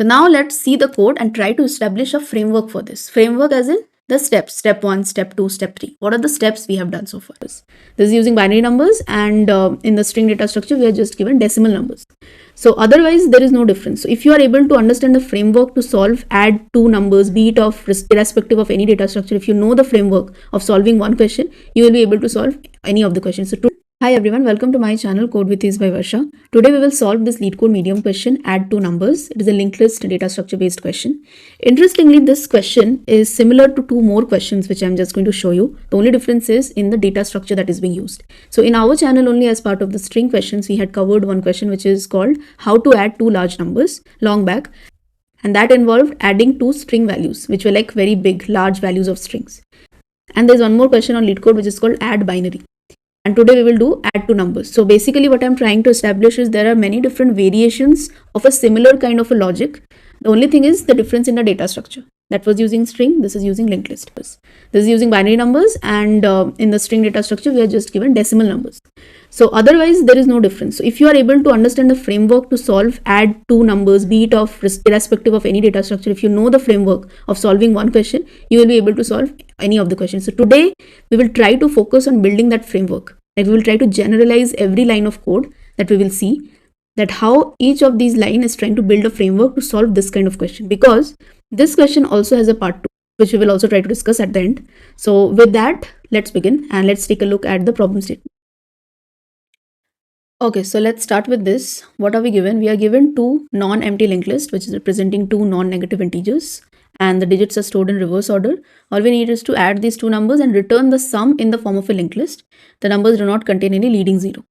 So now let's see the code and try to establish a framework for this. Framework as in the steps, step 1, step 2, step 3. What are the steps we have done so far? This is using binary numbers, and in the string data structure, we are just given decimal numbers. So otherwise, there is no difference. So if you are able to understand the framework to solve add two numbers, be it of irrespective of any data structure, if you know the framework of solving one question, you will be able to solve any of the questions. So hi everyone, welcome to my channel Code with Ease by Varsha. Today we will solve this LeetCode medium question, add two numbers. It is a linked list data structure based question. Interestingly, this question is similar to two more questions which I am just going to show you. The only difference is in the data structure that is being used. So in our channel, only as part of the string questions, we had covered one question which is called how to add two large numbers long back, and that involved adding two string values which were like very big large values of strings. And there's one more question on LeetCode which is called add binary. And today we will do add two numbers. So basically what I'm trying to establish is there are many different variations of a similar kind of a logic. The only thing is the difference in the data structure. That was using string, this is using linked list. This is using binary numbers, and in the string data structure we are just given decimal numbers. So otherwise there is no difference. So if you are able to understand the framework to solve add two numbers, be it of irrespective of any data structure, if you know the framework of solving one question, you will be able to solve any of the questions. So today we will try to focus on building that framework. Like we will try to generalize every line of code that we will see, that how each of these lines is trying to build a framework to solve this kind of question, because this question also has a part 2 which we will also try to discuss at the end. So with that, let's begin and let's take a look at the problem statement. Okay, so let's start with this. What are we given? We are given two non-empty linked list which is representing two non-negative integers, and the digits are stored in reverse order. All we need is to add these two numbers and return the sum in the form of a linked list. The numbers do not contain any leading 0,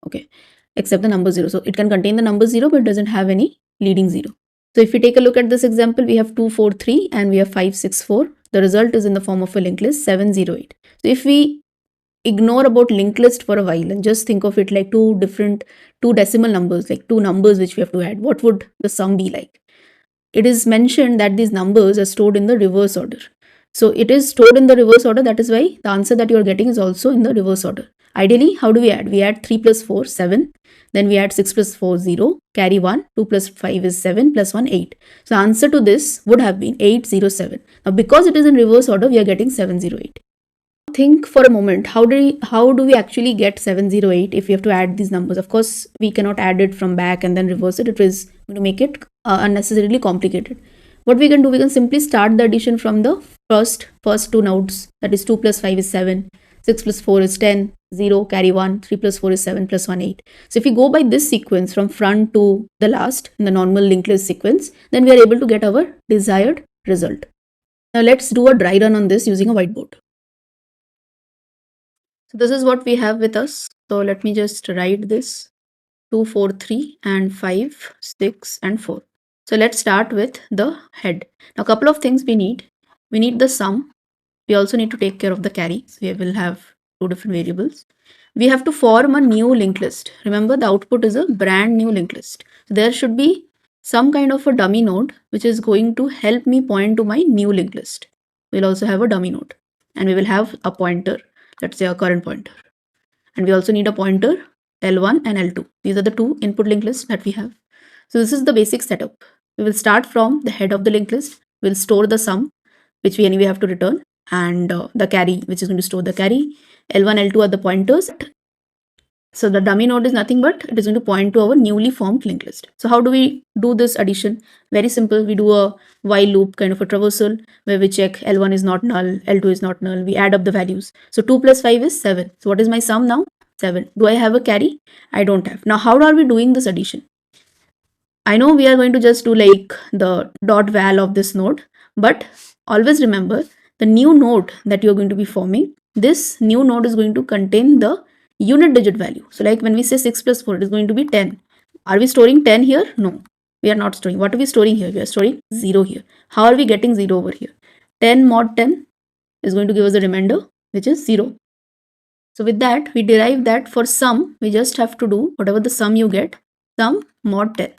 okay, except the number 0. So it can contain the number 0 but doesn't have any leading 0. So if we take a look at this example, we have 2, 4, 3 and we have 5, 6, 4. The result is in the form of a linked list 7, 0, 8. So if we ignore about linked list for a while and just think of it like two decimal numbers, like two numbers which we have to add, what would the sum be like? It is mentioned that these numbers are stored in the reverse order. So it is stored in the reverse order. That is why the answer that you are getting is also in the reverse order. Ideally, how do we add? We add 3 plus 4, 7. Then we add 6 plus 4, 0. Carry 1. 2 plus 5 is 7. Plus 1, 8. So the answer to this would have been 8, 0, 7. Now because it is in reverse order, we are getting 7, 0, 8. Think for a moment, how do we actually get 708 if we have to add these numbers? Of course, we cannot add it from back and then reverse it. It is going to make it unnecessarily complicated. What we can do, we can simply start the addition from the first two nodes. That is 2 plus 5 is 7, 6 plus 4 is 10, 0, carry 1, 3 plus 4 is 7, plus 1, 8. So if we go by this sequence from front to the last in the normal linked list sequence, then we are able to get our desired result. Now let's do a dry run on this using a whiteboard. So this is what we have with us. So let me just write this 2, 4, 3 and 5, 6 and 4. So let's start with the head. Now a couple of things we need. We need the sum. We also need to take care of the carry. So we will have two different variables. We have to form a new linked list. Remember, the output is a brand new linked list. So there should be some kind of a dummy node which is going to help me point to my new linked list. We'll also have a dummy node and we will have a pointer. Let's say a current pointer, and we also need a pointer L1 and L2. These are the two input linked lists that we have. So this is the basic setup. We will start from the head of the linked list. We'll store the sum, which we anyway have to return, and the carry, which is going to store the carry. L1, L2 are the pointers. So the dummy node is nothing but it is going to point to our newly formed linked list. So how do we do this addition? Very simple. We do a while loop kind of a traversal where we check L1 is not null, L2 is not null. We add up the values. So 2 plus 5 is 7. So what is my sum now? 7. Do I have a carry? I don't have. Now how are we doing this addition? I know we are going to just do like the dot val of this node, but always remember the new node that you're going to be forming, this new node is going to contain the unit digit value. So like when we say 6 plus 4, it is going to be 10. Are we storing 10 here? No, we are not storing. What are we storing here? We are storing 0 here. How are we getting 0 over here? 10 mod 10 is going to give us the remainder, which is 0. So with that, we derive that for sum, we just have to do whatever the sum you get, sum mod 10.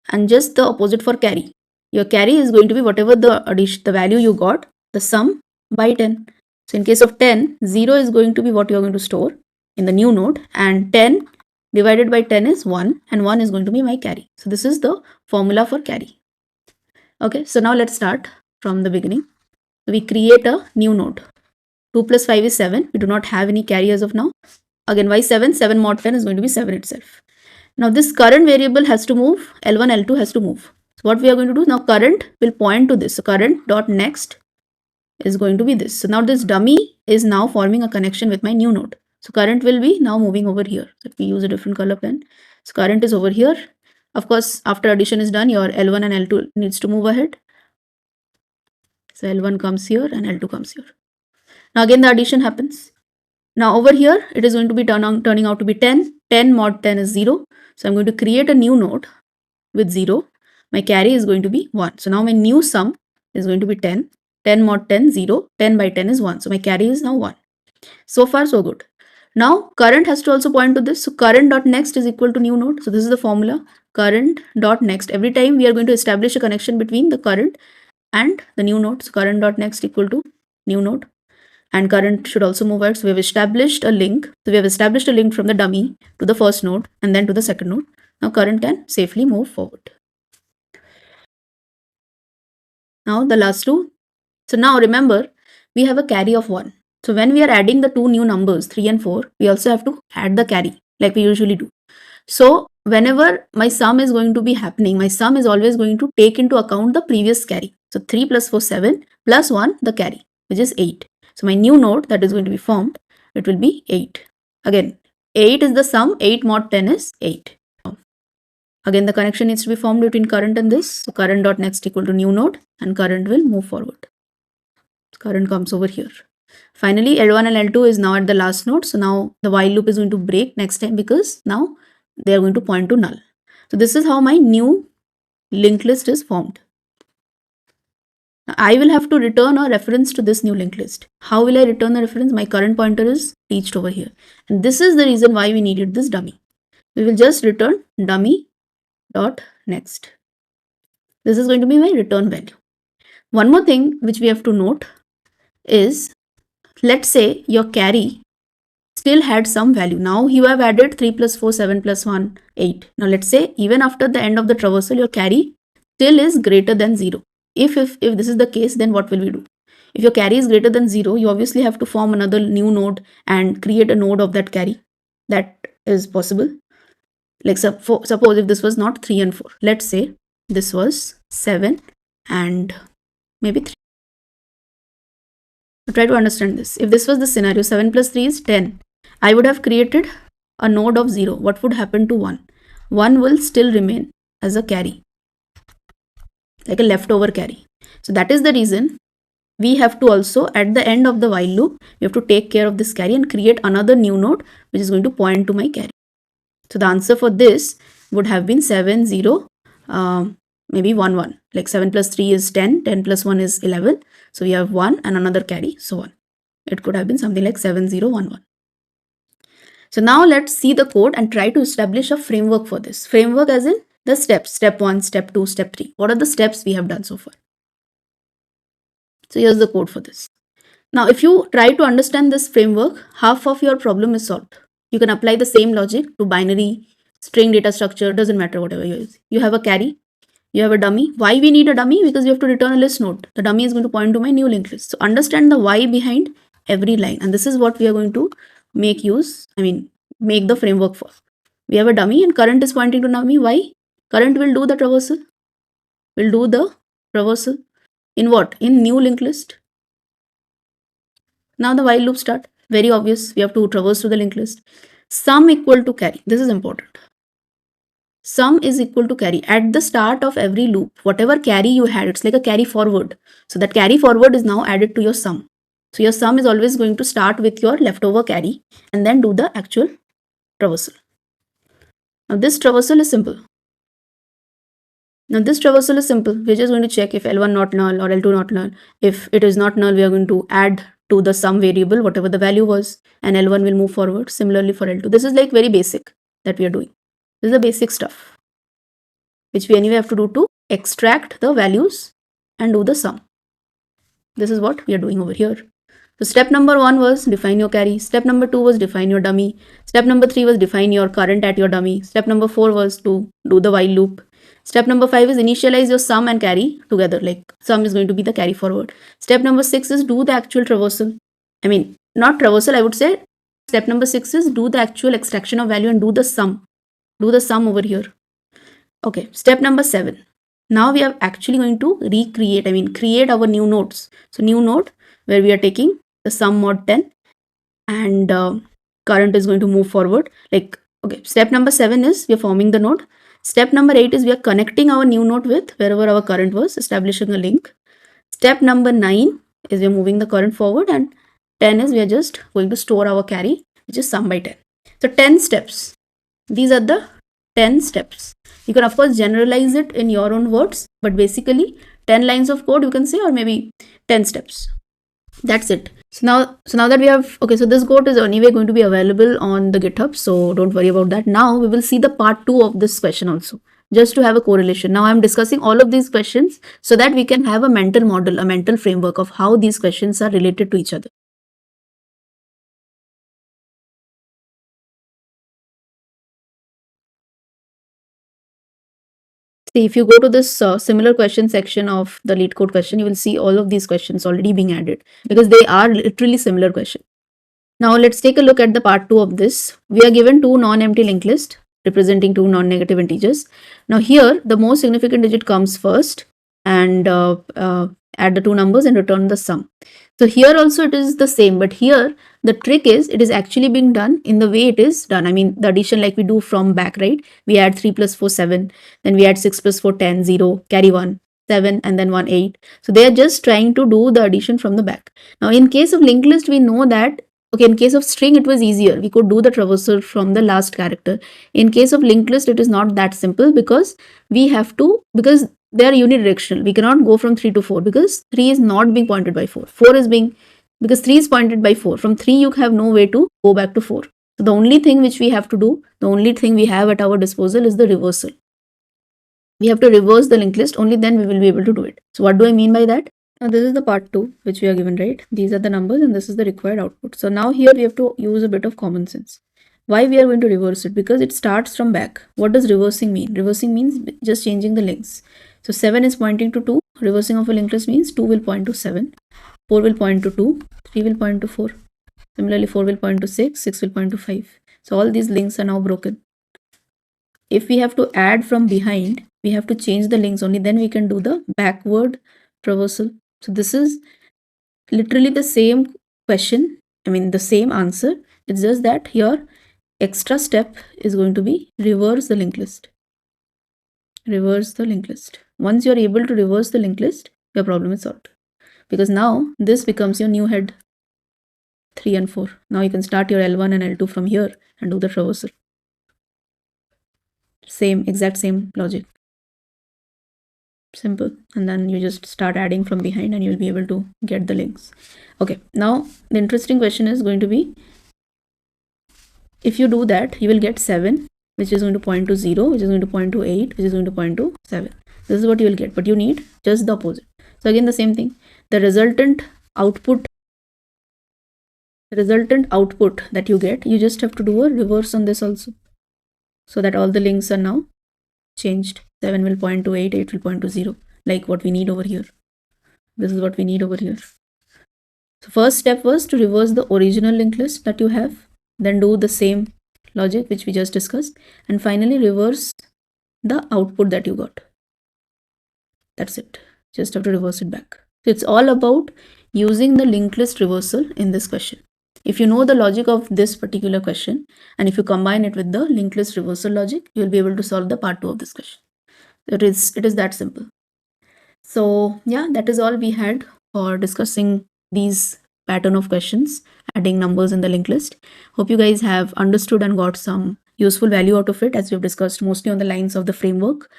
And just the opposite for carry. Your carry is going to be whatever the addition, the value you got, the sum by 10. So in case of 10, 0 is going to be what you are going to store in the new node, and 10 divided by 10 is 1, and 1 is going to be my carry. So this is the formula for carry. Okay, so now let's start from the beginning. We create a new node. 2 plus 5 is 7. We do not have any carry as of now. Again, why 7? 7 mod 10 is going to be 7 itself. Now this current variable has to move. L1, L2 has to move. So what we are going to do now, current will point to this. So current dot next is going to be this. So now this dummy is now forming a connection with my new node. So current will be now moving over here. So if we use a different color pen. So current is over here. Of course, after addition is done, your L1 and L2 needs to move ahead. So L1 comes here and L2 comes here. Now again the addition happens. Now over here, it is going to be turning out to be 10. 10 mod 10 is 0. So I'm going to create a new node with 0. My carry is going to be 1. So now my new sum is going to be 10. 10 mod 10, 0. 10 by 10 is 1. So my carry is now 1. So far, so good. Now current has to also point to this. So current dot next is equal to new node. So this is the formula. Current dot next. Every time we are going to establish a connection between the current and the new node. So current dot next equal to new node. And current should also move out. So we have established a link. So we have established a link from the dummy to the first node and then to the second node. Now current can safely move forward. Now the last two. So now remember, we have a carry of 1. So when we are adding the two new numbers, 3 and 4, we also have to add the carry like we usually do. So whenever my sum is going to be happening, my sum is always going to take into account the previous carry. So 3 plus 4, 7 plus 1, the carry, which is 8. So my new node that is going to be formed, it will be 8. Again, 8 is the sum, 8 mod 10 is 8. Again, the connection needs to be formed between current and this. So current dot next equal to new node and current will move forward. Current comes over here. Finally, L1 and L2 is now at the last node. So now the while loop is going to break next time because now they are going to point to null. So this is how my new linked list is formed. Now I will have to return a reference to this new linked list. How will I return the reference? My current pointer is reached over here. And this is the reason why we needed this dummy. We will just return dummy dot next. This is going to be my return value. One more thing which we have to note is, let's say your carry still had some value. Now you have added 3 plus 4, 7 plus 1, 8. Now let's say even after the end of the traversal, your carry still is greater than 0. If this is the case, then what will we do? If your carry is greater than 0, you obviously have to form another new node and create a node of that carry. That is possible. Like suppose if this was not 3 and 4. Let's say this was 7 and maybe 3. So try to understand this. If this was the scenario, 7 plus 3 is 10. I would have created a node of 0. What would happen to 1? 1 will still remain as a carry, like a leftover carry. So that is the reason we have to also, at the end of the while loop, we have to take care of this carry and create another new node which is going to point to my carry. So the answer for this would have been 7, 0, maybe 1, 1. Like 7 plus 3 is 10, 10 plus 1 is 11. So we have 1 and another carry, so on. It could have been something like 7, 0, 1, 1. So now let's see the code and try to establish a framework for this. Framework as in the steps, step 1, step 2, step 3. What are the steps we have done so far? So here's the code for this. Now if you try to understand this framework, half of your problem is solved. You can apply the same logic to binary, string data structure, doesn't matter whatever you use. You have a carry, you have a dummy. Why we need a dummy? Because you have to return a list node. The dummy is going to point to my new linked list. So understand the why behind every line. And this is what we are going to make the framework for. We have a dummy and current is pointing to dummy. Why? Current will do the traversal. Will do the traversal. In what? In new linked list. Now the while loop start. Very obvious. We have to traverse to the linked list. Sum equal to carry. This is important. Sum is equal to carry. At the start of every loop, whatever carry you had, it's like a carry forward. So that carry forward is now added to your sum. So your sum is always going to start with your leftover carry and then do the actual traversal. Now this traversal is simple. We're just going to check if L1 not null or L2 not null. If it is not null, we are going to add to the sum variable whatever the value was, and L1 will move forward. Similarly for L2. This is like very basic that we are doing. This is the basic stuff which we anyway have to do to extract the values and do the sum. This is what we are doing over here. So step number 1 was define your carry. Step number 2 was define your dummy. Step number 3 was define your current at your dummy. Step number 4 was to do the while loop. Step number 5 is initialize your sum and carry together, like sum is going to be the carry forward. Step number 6 is do the actual traversal. I mean, not traversal, I would say. Step number 6 is do the actual extraction of value and do the sum. Do the sum over here. Okay, step number 7. Now we are actually going to recreate, create our new nodes. So new node where we are taking the sum mod 10 and current is going to move forward. Like, okay, step number 7 is we are forming the node. Step number 8 is we are connecting our new node with wherever our current was, establishing a link. Step number 9 is we are moving the current forward, and 10 is we are just going to store our carry, which is sum by 10. So 10 steps. These are the 10 steps. You can of course generalize it in your own words, but basically 10 lines of code you can say, or maybe 10 steps. That's it. So now that we have, okay, so this code is anyway going to be available on the GitHub, so don't worry about that. Now we will see the part 2 of this question also, just to have a correlation. Now I'm discussing all of these questions so that we can have a mental model, a mental framework of how these questions are related to each other. See, if you go to this similar question section of the LeetCode question, you will see all of these questions already being added because they are literally similar questions. Now let's take a look at the part 2 of this. We are given two non-empty linked lists representing two non-negative integers. Now here the most significant digit comes first, and add the two numbers and return the sum. So here also it is the same, but here the trick is it is actually being done in the way it is done. I mean the addition like we do from back, right? We add 3 plus 4, 7, then we add 6 plus 4, 10, 0, carry 1, 7, and then 1, 8. So they are just trying to do the addition from the back. Now in case of linked list, we know that, okay, in case of string it was easier. We could do the traversal from the last character. In case of linked list, it is not that simple because we have to, because they are unidirectional. We cannot go from 3 to 4 because 3 is not being pointed by 4. 4 is being, because 3 is pointed by 4. From 3 you have no way to go back to 4. So the only thing which we have to do, the only thing we have at our disposal is the reversal. We have to reverse the linked list, only then we will be able to do it. So what do I mean by that? Now this is the part 2 which we are given, right? These are the numbers and this is the required output. So now here we have to use a bit of common sense. Why we are going to reverse it? Because it starts from back. What does reversing mean? Reversing means just changing the links. So 7 is pointing to 2. Reversing of a linked list means 2 will point to 7. 4 will point to 2. 3 will point to 4. Similarly, 4 will point to 6. 6 will point to 5. So all these links are now broken. If we have to add from behind, we have to change the links. Only then we can do the backward traversal. So this is literally the same question. I mean the same answer. It's just that here extra step is going to be reverse the linked list. Reverse the linked list. Once you're able to reverse the linked list, your problem is solved. Because now this becomes your new head 3 and 4. Now you can start your L1 and L2 from here and do the traversal. Same, exact same logic. Simple. And then you just start adding from behind and you'll be able to get the links. Okay, now the interesting question is going to be, if you do that, you will get 7, which is going to point to 0, which is going to point to 8, which is going to point to 7. This is what you will get, but you need just the opposite. So again, the same thing. The resultant output that you get, you just have to do a reverse on this also, so that all the links are now changed. 7 will point to 8, 8 will point to 0, like what we need over here. This is what we need over here. So first step was to reverse the original linked list that you have, then do the same logic which we just discussed, and finally reverse the output that you got. That's it. Just have to reverse it back. So it's all about using the linked list reversal in this question. If you know the logic of this particular question, and if you combine it with the linked list reversal logic, you'll be able to solve the part 2 of this question. It is that simple. So yeah, that is all we had for discussing these pattern of questions, adding numbers in the linked list. Hope you guys have understood and got some useful value out of it, as we've discussed mostly on the lines of the framework.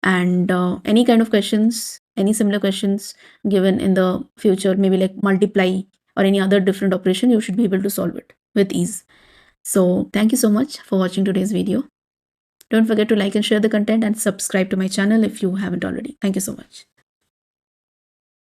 And any kind of questions, any similar questions given in the future, maybe like multiply or any other different operation, you should be able to solve it with ease. So thank you so much for watching today's video. Don't forget to like and share the content and subscribe to my channel if you haven't already. Thank you so much.